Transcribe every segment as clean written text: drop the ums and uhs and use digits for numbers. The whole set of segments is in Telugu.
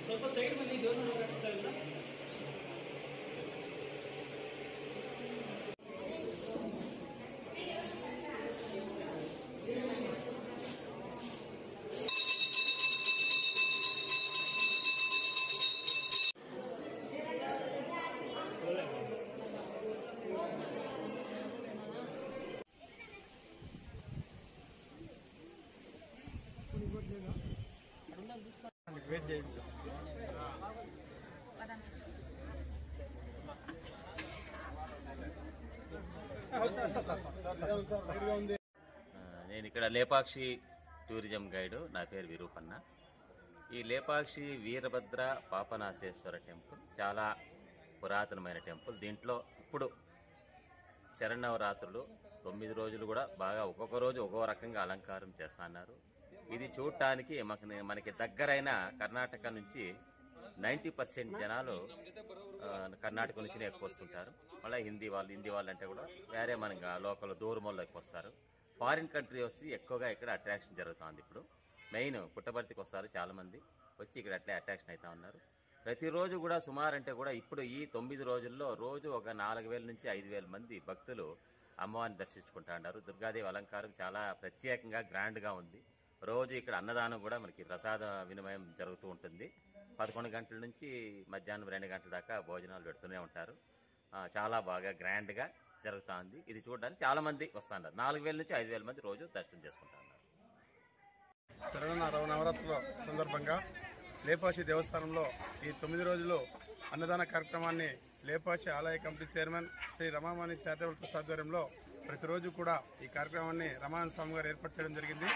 ಸ್ವಲ್ಪ ಸೈಡ್ ಬನ್ನಿ ಜೋರು ಹೋಗ್ತಾ ಇಲ್ಲ వెయిట్ చేయండి నేను ఇక్కడ లేపాక్షి టూరిజం గైడ్, నా పేరు విరూపన్న. ఈ లేపాక్షి వీరభద్ర పాపనాశేశ్వర టెంపుల్ చాలా పురాతనమైన టెంపుల్. దీంట్లో ఇప్పుడు శరన్నవరాత్రులు 9 రోజులు కూడా బాగా ఒక్కొక్క రోజు ఒక్కో రకంగా అలంకారం చేస్తున్నారు. ఇది చూడటానికి మనకి దగ్గరైన కర్ణాటక నుంచి 90% జనాలు కర్ణాటక నుంచినే ఎక్కువ వస్తుంటారు. మళ్ళీ హిందీ వాళ్ళు అంటే కూడా వేరే మనకి లోకల్ దూరమల్లో ఎక్కువ వస్తారు. ఫారిన్ కంట్రీ వచ్చి ఎక్కువగా ఇక్కడ అట్రాక్షన్ జరుగుతుంది. ఇప్పుడు మెయిన్ పుట్టపర్తికి వస్తారు చాలా మంది, వచ్చి ఇక్కడ అట్లే అట్రాక్షన్ అవుతా ఉన్నారు. ప్రతిరోజు కూడా సుమారు అంటే కూడా ఇప్పుడు ఈ 9 రోజుల్లో రోజు ఒక 4000 నుంచి 5000 మంది భక్తులు అమ్మవారిని దర్శించుకుంటా ఉన్నారు. దుర్గాదేవి అలంకారం చాలా ప్రత్యేకంగా గ్రాండ్గా ఉంది. రోజు ఇక్కడ అన్నదానం కూడా మనకి ప్రసాద వినిమయం జరుగుతూ ఉంటుంది. 11 గంటల నుంచి మధ్యాహ్నం 2 గంటల దాకా భోజనాలు పెడుతూనే ఉంటారు. చాలా బాగా గ్రాండ్గా జరుగుతూ ఉంది. ఇది చూడడానికి చాలా మంది వస్తున్నారు. 4000 నుంచి 5000 మంది రోజు దర్శనం చేసుకుంటున్నారు. నవరాత్రుల సందర్భంగా లేపాక్షి దేవస్థానంలో ఈ 9 రోజులు అన్నదాన కార్యక్రమాన్ని లేపాక్షి ఆలయ committee chairman Shri Ramamani charitable trust ఆధ్వర్యంలో ప్రతిరోజు కూడా ఈ కార్యక్రమాన్ని రమానంద స్వామి గారు ఏర్పాటు చేయడం జరిగింది.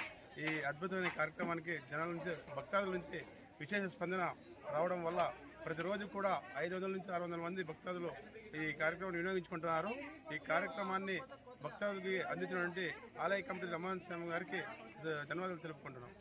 ఈ అద్భుతమైన కార్యక్రమానికి జనాల నుంచి, భక్తాదుల నుంచి విశేష స్పందన రావడం వల్ల ప్రతిరోజు కూడా 500 నుంచి 600 మంది భక్తాదులు ఈ కార్యక్రమాన్ని వినియోగించుకుంటున్నారు. ఈ కార్యక్రమాన్ని భక్తాదులకి అందించినటువంటి ఆలయ కమిటీ రమానంద స్వామి గారికి ధన్యవాదాలు తెలుపుకుంటున్నాం.